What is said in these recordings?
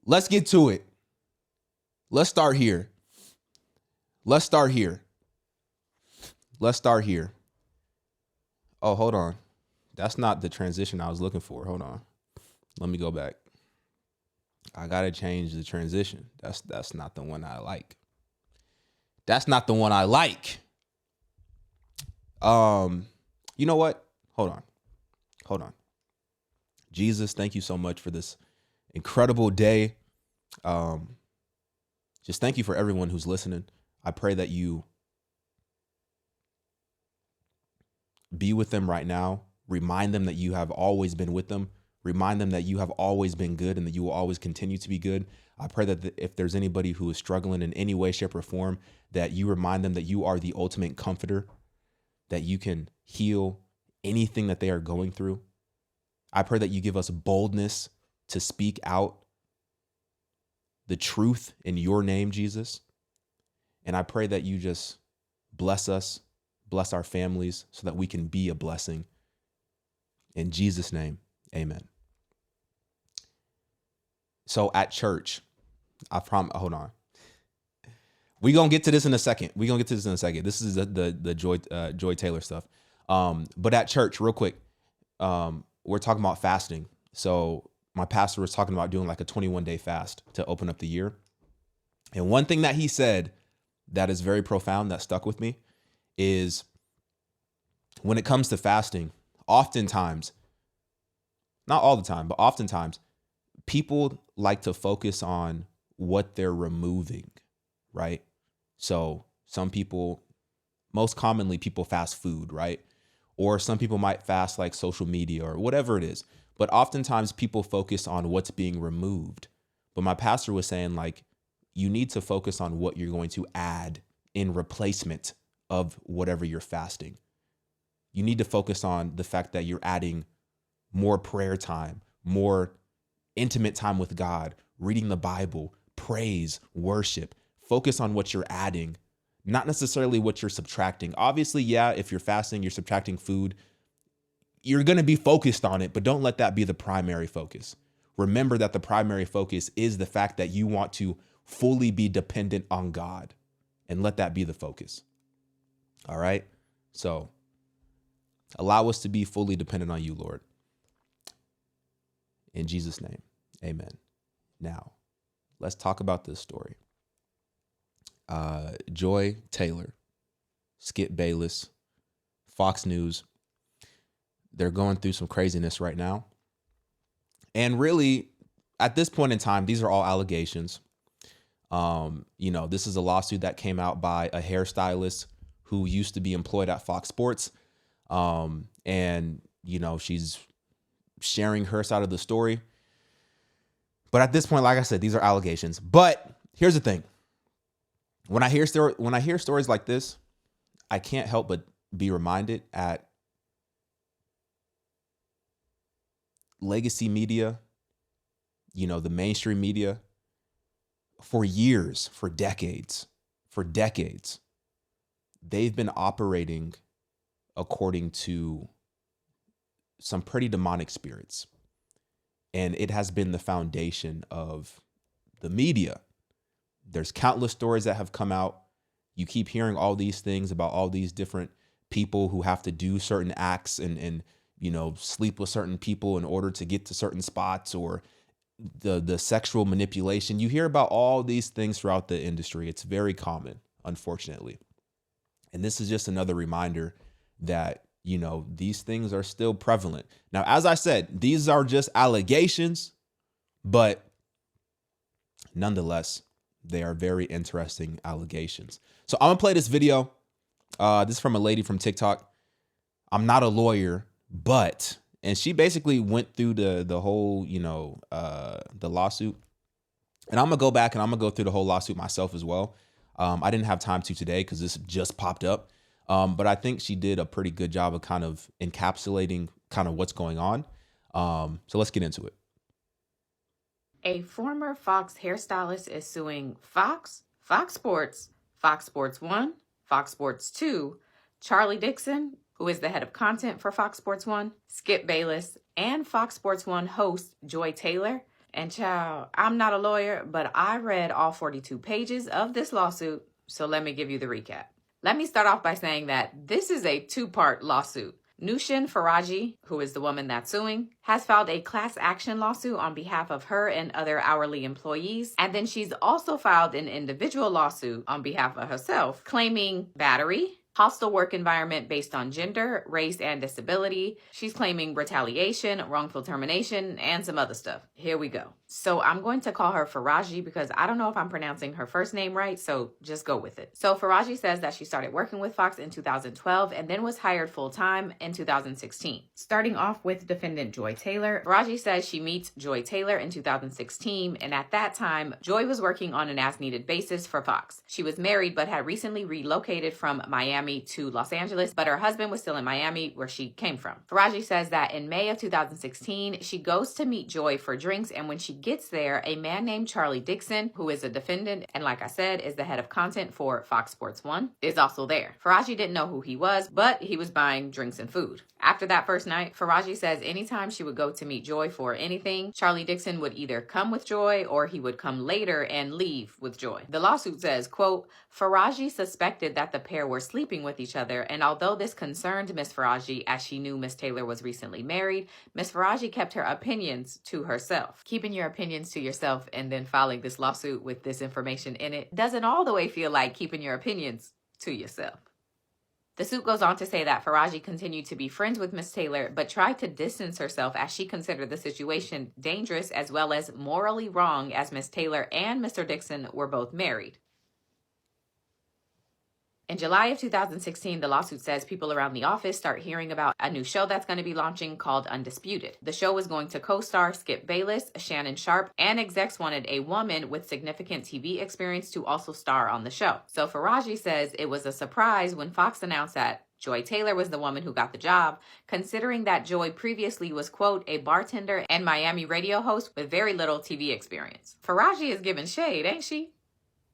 let's get to it. Let's start here. Let's start here. Let's start here. Oh, hold on. That's not the transition I was looking for. Hold on. Let me go back. I gotta change the transition. That's not the one I like. That's not the one I like. You know what? Hold on. Jesus, thank you so much for this incredible day. Just thank you for everyone who's listening. I pray that you be with them right now. Remind them that you have always been with them. Remind them that you have always been good and that you will always continue to be good. I pray that if there's anybody who is struggling in any way, shape, or form, that you remind them that you are the ultimate comforter, that you can heal anything that they are going through. I pray that you give us boldness to speak out the truth in your name, Jesus. And I pray that you just bless us, bless our families so that we can be a blessing. In Jesus' name, amen. So at church, I promise, hold on. We're going to get to this in a second. This is the Joy Taylor stuff. But at church, real quick, we're talking about fasting. So my pastor was talking about doing like a 21-day fast to open up the year. And one thing that he said that is very profound that stuck with me is when it comes to fasting, oftentimes, not all the time, but oftentimes, people like to focus on what they're removing, right? So some people, most commonly people fast food, right? Or some people might fast like social media or whatever it is. But oftentimes people focus on what's being removed. But my pastor was saying like, you need to focus on what you're going to add in replacement of whatever you're fasting. You need to focus on the fact that you're adding more prayer time, more intimate time with God, reading the Bible, praise, worship. Focus on what you're adding, not necessarily what you're subtracting. Obviously, yeah, if you're fasting, you're subtracting food, you're going to be focused on it, but don't let that be the primary focus. Remember that the primary focus is the fact that you want to fully be dependent on God, and let that be the focus. All right? So allow us to be fully dependent on you, Lord. In Jesus' name, amen. Now, let's talk about this story. Joy Taylor, Skip Bayless, Fox News, they're going through some craziness right now. And really, at this point in time, these are all allegations. This is a lawsuit that came out by a hairstylist who used to be employed at Fox Sports. She's sharing her side of the story. But at this point, like I said, these are allegations. But here's the thing. When I hear stories like this, I can't help but be reminded at legacy media, the mainstream media, for years, for decades, they've been operating according to some pretty demonic spirits. And it has been the foundation of the media. There's countless stories that have come out. You keep hearing all these things about all these different people who have to do certain acts and sleep with certain people in order to get to certain spots, or the sexual manipulation. You hear about all these things throughout the industry. It's very common, unfortunately. And this is just another reminder that, these things are still prevalent. Now, as I said, these are just allegations, but nonetheless, they are very interesting allegations. So I'm gonna play this video. This is from a lady from TikTok. I'm not a lawyer, and she basically went through the whole, the lawsuit. And I'm gonna go back and I'm gonna go through the whole lawsuit myself as well. I didn't have time to today because this just popped up. But I think she did a pretty good job of kind of encapsulating kind of what's going on. So let's get into it. A former Fox hairstylist is suing Fox, Fox Sports, Fox Sports 1, Fox Sports 2, Charlie Dixon, who is the head of content for Fox Sports 1, Skip Bayless, and Fox Sports 1 host Joy Taylor, And child, I'm not a lawyer, but I read all 42 pages of this lawsuit, so let me give you the recap. Let me start off by saying that this is a two-part lawsuit. Nushin Faraji, who is the woman that's suing, has filed a class action lawsuit on behalf of her and other hourly employees. And then she's also filed an individual lawsuit on behalf of herself, claiming battery, hostile work environment based on gender, race, and disability. She's claiming retaliation, wrongful termination, and some other stuff. Here we go. So I'm going to call her Faraji because I don't know if I'm pronouncing her first name right, so just go with it. So Faraji says that she started working with Fox in 2012 and then was hired full-time in 2016. Starting off with defendant Joy Taylor, Faraji says she meets Joy Taylor in 2016, and at that time, Joy was working on an as-needed basis for Fox. She was married but had recently relocated from Miami to Los Angeles, but her husband was still in Miami, where she came from. Faraji says that in May of 2016, she goes to meet Joy for drinks, and when she gets there, a man named Charlie Dixon, who is a defendant and, like I said, is the head of content for Fox Sports 1, is also there. Faraji didn't know who he was, but he was buying drinks and food. After that first night, Faraji says anytime she would go to meet Joy for anything, Charlie Dixon would either come with Joy or he would come later and leave with Joy. The lawsuit says, quote, Faraji suspected that the pair were sleeping with each other, and although this concerned Miss Faraji as she knew Miss Taylor was recently married, Miss Faraji kept her opinions to herself. Keeping your opinions to yourself and then filing this lawsuit with this information in it doesn't all the way feel like keeping your opinions to yourself. The suit goes on to say that Faraji continued to be friends with Miss Taylor, but tried to distance herself as she considered the situation dangerous as well as morally wrong, as Miss Taylor and Mr. Dixon were both married. In July of 2016, the lawsuit says people around the office start hearing about a new show that's going to be launching called Undisputed. The show was going to co-star Skip Bayless, Shannon Sharpe, and execs wanted a woman with significant TV experience to also star on the show. So Faraji says it was a surprise when Fox announced that Joy Taylor was the woman who got the job, considering that Joy previously was, quote, a bartender and Miami radio host with very little TV experience. Faraji is giving shade, ain't she?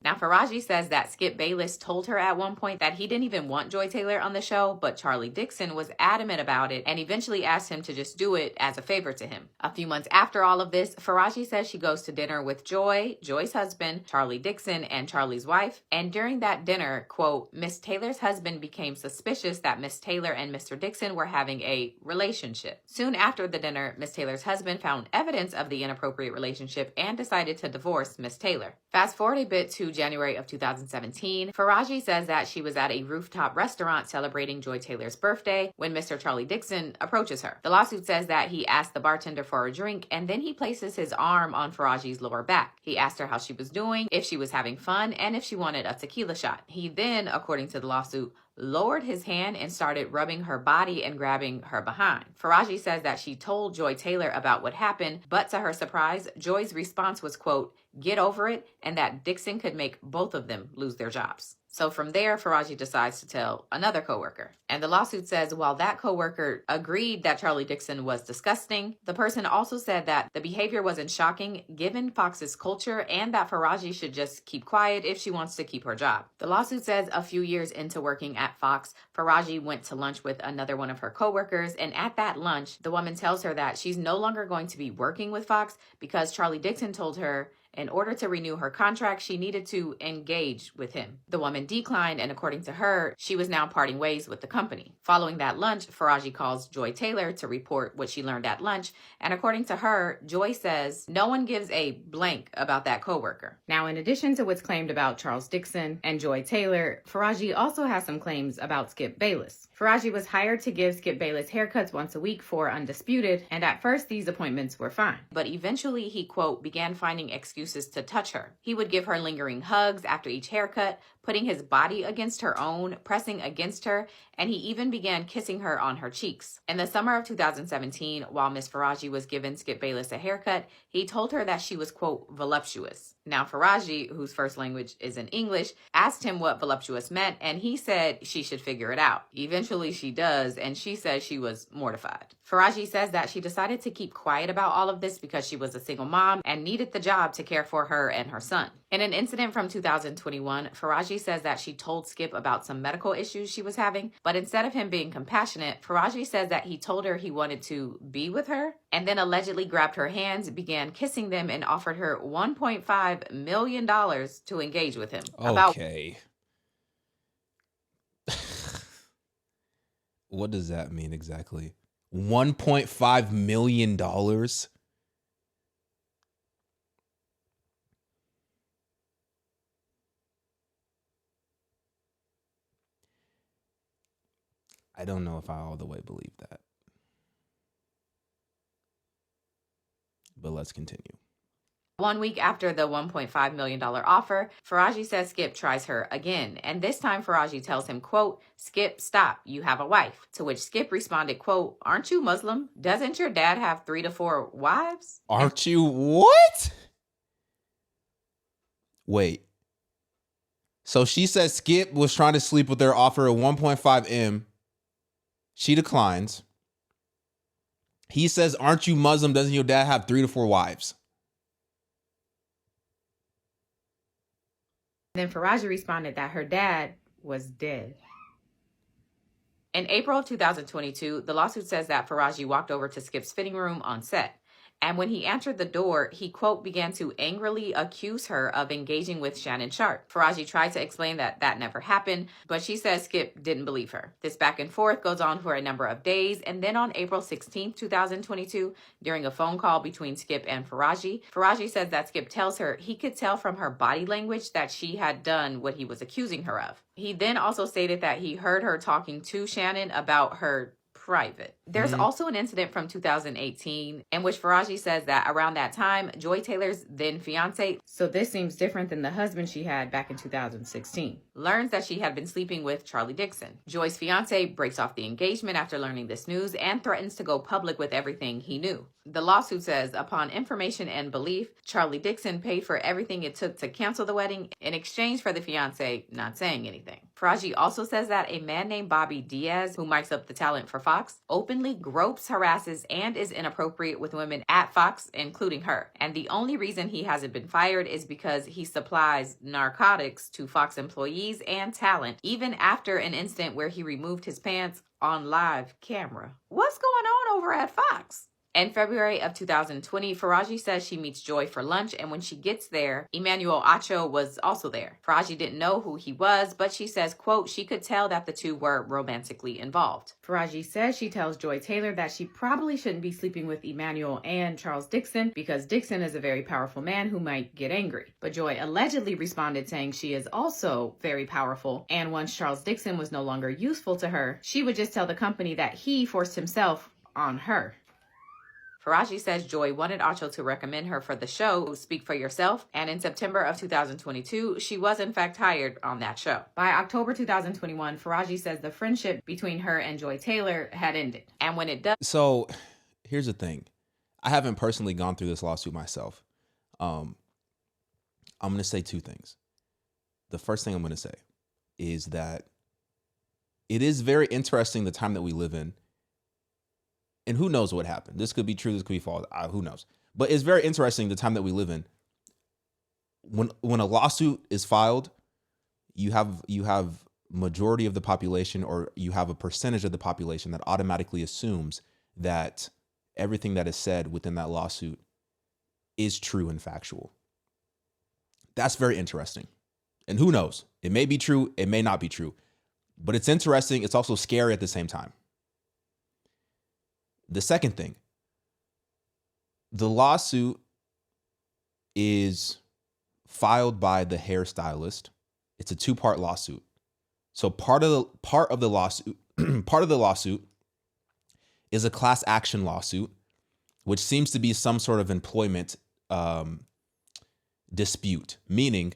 Now, Faraji says that Skip Bayless told her at one point that he didn't even want Joy Taylor on the show, but Charlie Dixon was adamant about it and eventually asked him to just do it as a favor to him. A few months after all of this, Faraji says she goes to dinner with Joy, Joy's husband, Charlie Dixon, and Charlie's wife. And during that dinner, quote, Miss Taylor's husband became suspicious that Miss Taylor and Mr. Dixon were having a relationship. Soon after the dinner, Miss Taylor's husband found evidence of the inappropriate relationship and decided to divorce Miss Taylor. Fast forward a bit to January of 2017, Faraji says that she was at a rooftop restaurant celebrating Joy Taylor's birthday when Mr. Charlie Dixon approaches her. The lawsuit says that he asked the bartender for a drink and then he places his arm on Faraji's lower back. He asked her how she was doing, if she was having fun, and if she wanted a tequila shot. He then, according to the lawsuit, lowered his hand and started rubbing her body and grabbing her behind. Faraji says that she told Joy Taylor about what happened, but to her surprise, Joy's response was, quote, get over it, and that Dixon could make both of them lose their jobs. So from there, Faraji decides to tell another coworker. And the lawsuit says while that coworker agreed that Charlie Dixon was disgusting, the person also said that the behavior wasn't shocking given Fox's culture and that Faraji should just keep quiet if she wants to keep her job. The lawsuit says a few years into working at Fox, Faraji went to lunch with another one of her coworkers, and at that lunch, the woman tells her that she's no longer going to be working with Fox because Charlie Dixon told her in order to renew her contract, she needed to engage with him. The woman declined, and according to her, she was now parting ways with the company. Following that lunch, Faraji calls Joy Taylor to report what she learned at lunch, and according to her, Joy says no one gives a blank about that coworker. Now, in addition to what's claimed about Charles Dixon and Joy Taylor, Faraji also has some claims about Skip Bayless. Faraji was hired to give Skip Bayless haircuts once a week for Undisputed, and at first these appointments were fine. But eventually he, quote, began finding excuses to touch her. He would give her lingering hugs after each haircut, putting his body against her own, pressing against her, and he even began kissing her on her cheeks. In the summer of 2017, while Miss Faraji was giving Skip Bayless a haircut, he told her that she was, quote, voluptuous. Now, Faraji, whose first language is in English, asked him what voluptuous meant, and he said she should figure it out. Eventually, she does, and she says she was mortified. Faraji says that she decided to keep quiet about all of this because she was a single mom and needed the job to care for her and her son. In an incident from 2021, Faraji says that she told Skip about some medical issues she was having, but instead of him being compassionate, Faraji says that he told her he wanted to be with her and then allegedly grabbed her hands, began kissing them, and offered her $1.5 million to engage with him. Okay. What does that mean exactly? $1.5 million? I don't know if I all the way believe that. But let's continue. 1 week after the $1.5 million offer, Faraji says Skip tries her again. And this time Faraji tells him, quote, "Skip, stop, you have a wife." To which Skip responded, quote, "Aren't you Muslim? Doesn't your dad have 3 to 4 wives?" Aren't you what? Wait. So she says Skip was trying to sleep with her, offer her 1.5 M. She declines. He says, "Aren't you Muslim? Doesn't your dad have 3 to 4 wives?" Then Faraji responded that her dad was dead. In April of 2022, the lawsuit says that Faraji walked over to Skip's fitting room on set. And when he answered the door, he, quote, began to angrily accuse her of engaging with Shannon Sharpe. Faraji tried to explain that that never happened, but she says Skip didn't believe her. This back and forth goes on for a number of days, and then on April 16, 2022, during a phone call between Skip and Faraji, Faraji says that Skip tells her he could tell from her body language that she had done what he was accusing her of. He then also stated that he heard her talking to Shannon about her private. There's also an incident from 2018 in which Faraji says that around that time, Joy Taylor's then fiance, so this seems different than the husband she had back in 2016, learns that she had been sleeping with Charlie Dixon. Joy's fiance breaks off the engagement after learning this news and threatens to go public with everything he knew. The lawsuit says, upon information and belief, Charlie Dixon paid for everything it took to cancel the wedding in exchange for the fiance not saying anything. Faraji also says that a man named Bobby Diaz, who mics up the talent for Fox, openly gropes, harasses, and is inappropriate with women at Fox, including her. And the only reason he hasn't been fired is because he supplies narcotics to Fox employees and talent, even after an incident where he removed his pants on live camera. What's going on over at Fox? In February of 2020, Faraji says she meets Joy for lunch, and when she gets there, Emmanuel Acho was also there. Faraji didn't know who he was, but she says, quote, she could tell that the two were romantically involved. Faraji says she tells Joy Taylor that she probably shouldn't be sleeping with Emmanuel and Charles Dixon because Dixon is a very powerful man who might get angry. But Joy allegedly responded saying she is also very powerful, and once Charles Dixon was no longer useful to her, she would just tell the company that he forced himself on her. Faraji says Joy wanted Acho to recommend her for the show Speak for Yourself, and in September of 2022, she was in fact hired on that show. By October 2021, Faraji says the friendship between her and Joy Taylor had ended. And when it does... So here's the thing. I haven't personally gone through this lawsuit myself. I'm going to say two things. The first thing I'm going to say is that it is very interesting the time that we live in. And who knows what happened? This could be true. This could be false. Who knows? But it's very interesting the time that we live in. When a lawsuit is filed, you have majority of the population, or you have a percentage of the population that automatically assumes that everything that is said within that lawsuit is true and factual. That's very interesting. And who knows? It may be true. It may not be true. But it's interesting. It's also scary at the same time. The second thing, the lawsuit is filed by the hairstylist. It's a 2-part lawsuit. So part of the lawsuit is a class action lawsuit, which seems to be some sort of employment dispute, meaning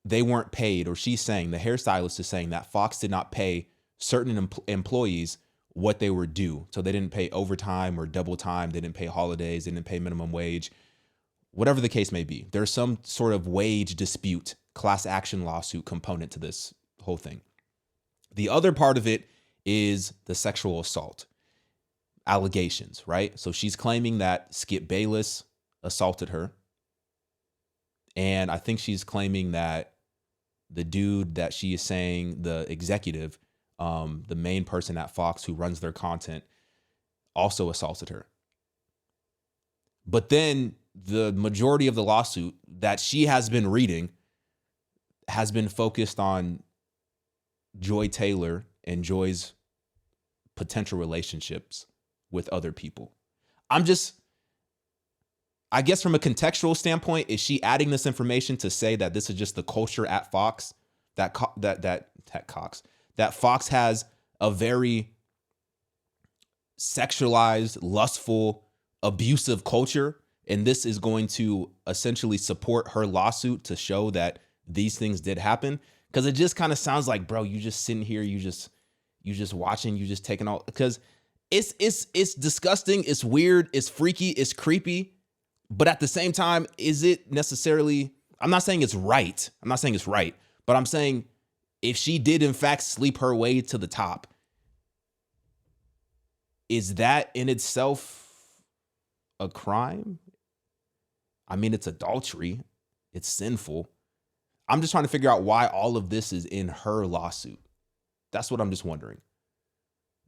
they weren't paid, or she's saying, the hairstylist is saying that Fox did not pay certain employees what they were due. So they didn't pay overtime or double time. They didn't pay holidays. They didn't pay minimum wage, whatever the case may be. There's some sort of wage dispute, class action lawsuit component to this whole thing. The other part of it is the sexual assault allegations, right? So she's claiming that Skip Bayless assaulted her. And I think she's claiming that the dude that she is saying, the executive, the main person at Fox who runs their content, also assaulted her. But then the majority of the lawsuit that she has been reading has been focused on Joy Taylor and Joy's potential relationships with other people. I guess from a contextual standpoint, is she adding this information to say that this is just the culture at Fox, that Fox has a very sexualized, lustful, abusive culture, and this is going to essentially support her lawsuit to show that these things did happen? Because it just kind of sounds like, bro, you just sitting here, you just watching, you just taking all, because it's disgusting, it's weird, it's freaky, it's creepy. But at the same time, is it necessarily, I'm not saying it's right. But I'm saying if she did in fact sleep her way to the top, is that in itself a crime? I mean, it's adultery. It's sinful. I'm just trying to figure out why all of this is in her lawsuit. That's what I'm just wondering.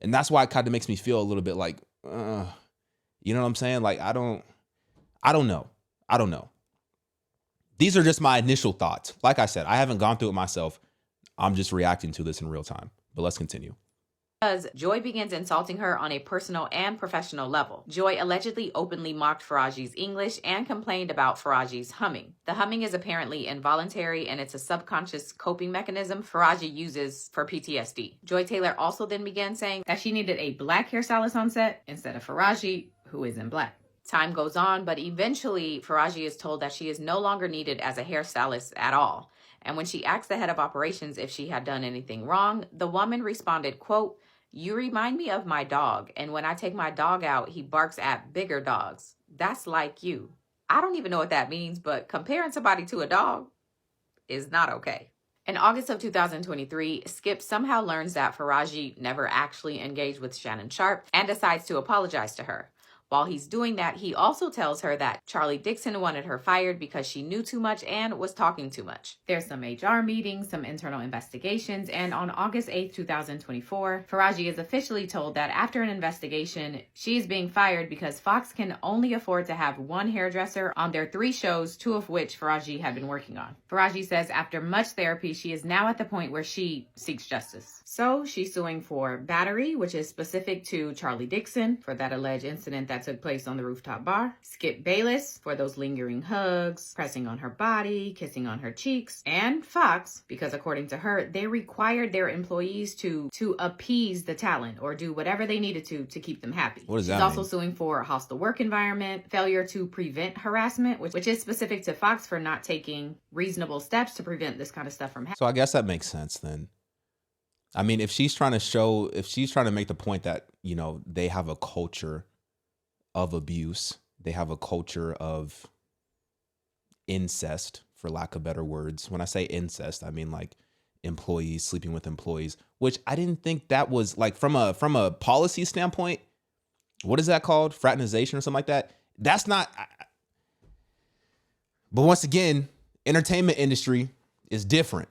And that's why it kind of makes me feel a little bit like, you know what I'm saying? Like, I don't know. These are just my initial thoughts. Like I said, I haven't gone through it myself. I'm just reacting to this in real time. But let's continue. As Joy begins insulting her on a personal and professional level. Joy allegedly openly mocked Faraji's English and complained about Faraji's humming. The humming is apparently involuntary, and it's a subconscious coping mechanism Faraji uses for PTSD. Joy Taylor also then began saying that she needed a black hairstylist on set instead of Faraji, who isn't black. Time goes on, but eventually Faraji is told that she is no longer needed as a hairstylist at all. And when she asked the head of operations if she had done anything wrong, the woman responded, quote, "You remind me of my dog, and when I take my dog out, he barks at bigger dogs. That's like you." I don't even know what that means, but comparing somebody to a dog is not okay. In August of 2023, Skip somehow learns that Faraji never actually engaged with Shannon Sharpe and decides to apologize to her. While he's doing that, he also tells her that Charlie Dixon wanted her fired because she knew too much and was talking too much. There's some HR meetings, some internal investigations, and on August 8th, 2024, Faraji is officially told that after an investigation, she is being fired because Fox can only afford to have one hairdresser on their 3 shows, 2 of which Faraji had been working on. Faraji says after much therapy, she is now at the point where she seeks justice. So she's suing for battery, which is specific to Charlie Dixon for that alleged incident that took place on the rooftop bar, Skip Bayless for those lingering hugs, pressing on her body, kissing on her cheeks, and Fox because according to her, they required their employees to appease the talent or do whatever they needed to keep them happy. What does that She's mean? also suing for a hostile work environment, failure to prevent harassment, which is specific to Fox for not taking reasonable steps to prevent this kind of stuff from happening. So I guess that makes sense then. I mean, if she's trying to make the point that, you know, they have a culture of abuse, they have a culture of incest, for lack of better words. When I say incest, I mean like employees sleeping with employees, which I didn't think that was like from a policy standpoint. What is that called? Fraternization or something like that? That's not. But once again, entertainment industry is different.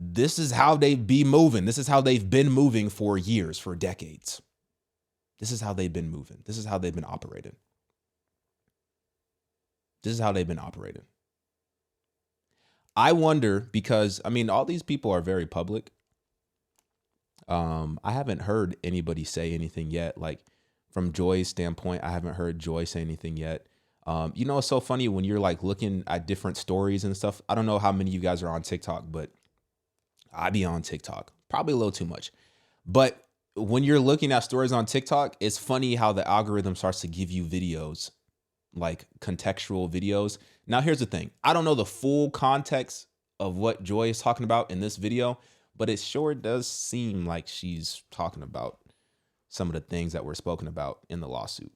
This is how they be moving. This is how they've been moving for years, for decades. This is how they've been moving. This is how they've been operating. I wonder because, I mean, all these people are very public. I haven't heard anybody say anything yet. Like from Joy's standpoint, I haven't heard Joy say anything yet. You know, it's so funny when you're like looking at different stories and stuff. I don't know how many of you guys are on TikTok, but I be on TikTok, probably a little too much. But when you're looking at stories on TikTok, it's funny how the algorithm starts to give you videos, like contextual videos. Now, here's the thing. I don't know the full context of what Joy is talking about in this video, but it sure does seem like she's talking about some of the things that were spoken about in the lawsuit.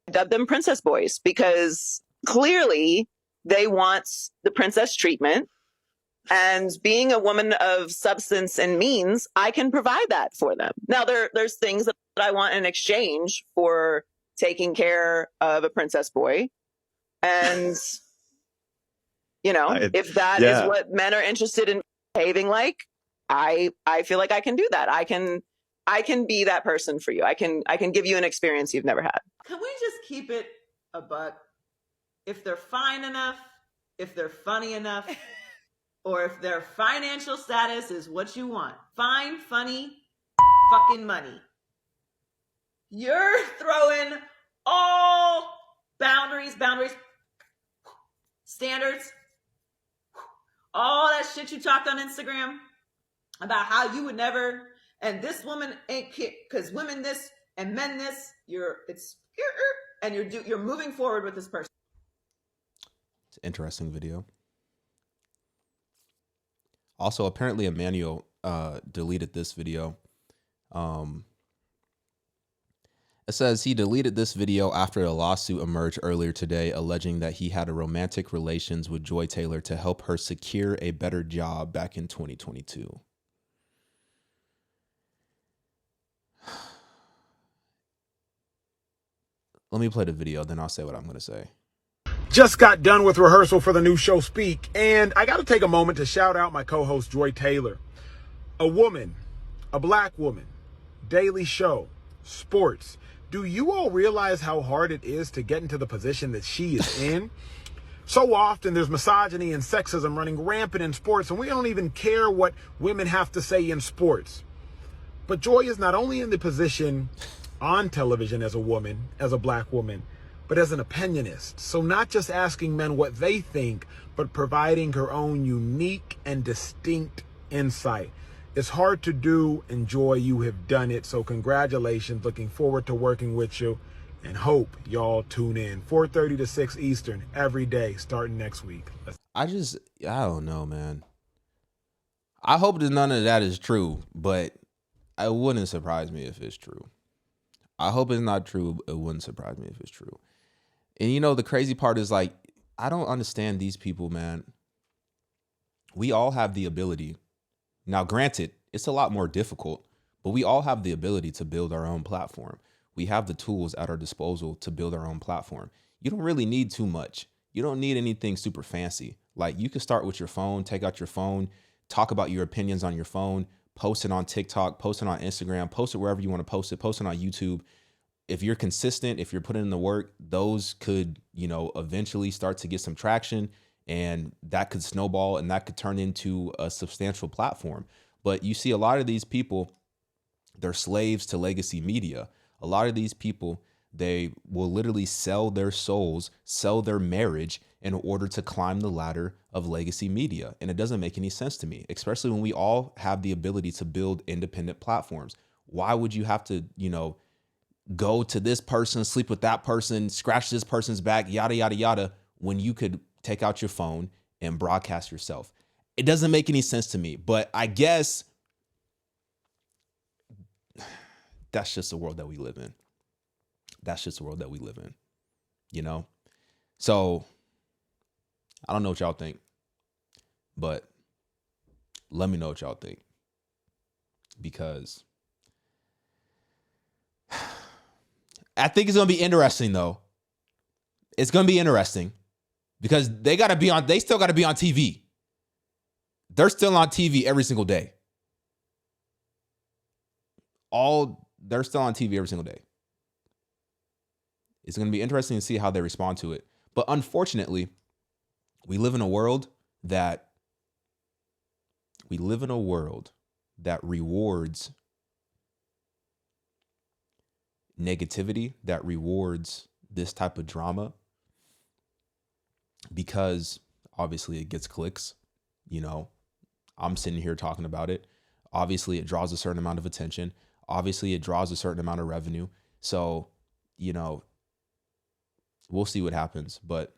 I dubbed them princess boys because clearly they want the princess treatment. And being a woman of substance and means, I can provide that for them. Now, there's things that I want in exchange for taking care of a princess boy. And If that is what men are interested in behaving like, I feel like I can do that. I can be that person for you. I can give you an experience you've never had. Can we just keep it a buck? If they're fine enough, if they're funny enough, or if their financial status is what you want, fine, funny, fucking money. You're throwing all boundaries, standards, all that shit you talked on Instagram about how you would never, and this woman ain't because women this and men this. You're moving forward with this person. It's an interesting video. Also, apparently Emmanuel deleted this video. It says he deleted this video after a lawsuit emerged earlier today alleging that he had a romantic relations with Joy Taylor to help her secure a better job back in 2022. Let me play the video, then I'll say what I'm going to say. Just got done with rehearsal for the new show Speak, and I got to take a moment to shout out my co-host Joy Taylor. A woman, a black woman, daily show, sports. Do you all realize how hard it is to get into the position that she is in? So often there's misogyny and sexism running rampant in sports, and we don't even care what women have to say in sports. But Joy is not only in the position on television as a woman, as a black woman, but as an opinionist. So not just asking men what they think, but providing her own unique and distinct insight. It's hard to do, and Joy, you have done it. So congratulations. Looking forward to working with you, and hope y'all tune in 4:30 to 6 Eastern every day starting next week. I don't know, man. I hope that none of that is true, but it wouldn't surprise me if it's true. I hope it's not true. It wouldn't surprise me if it's true. And the crazy part is, like, I don't understand these people, man. We all have the ability. Now, granted, it's a lot more difficult, but we all have the ability to build our own platform. We have the tools at our disposal to build our own platform. You don't really need too much. You don't need anything super fancy. Like, you can start with your phone, take out your phone, talk about your opinions on your phone, post it on TikTok, post it on Instagram, post it wherever you want to post it on YouTube. If you're consistent, if you're putting in the work, those could, eventually start to get some traction, and that could snowball and that could turn into a substantial platform. But you see a lot of these people, they're slaves to legacy media. A lot of these people, they will literally sell their souls, sell their marriage in order to climb the ladder of legacy media. And it doesn't make any sense to me, especially when we all have the ability to build independent platforms. Why would you have to, go to this person, sleep with that person, scratch this person's back, yada, yada, yada, when you could take out your phone and broadcast yourself? It doesn't make any sense to me, but I guess that's just the world that we live in. So I don't know what y'all think, but let me know what y'all think, because I think it's going to be interesting, though. It's going to be interesting because they still got to be on TV. They're still on TV every single day. They're still on TV every single day. It's going to be interesting to see how they respond to it. But unfortunately, we live in a world that rewards negativity, that rewards this type of drama, because obviously it gets clicks. I'm sitting here talking about it. Obviously it draws a certain amount of attention. Obviously it draws a certain amount of revenue. So, we'll see what happens, but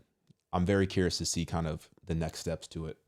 I'm very curious to see kind of the next steps to it.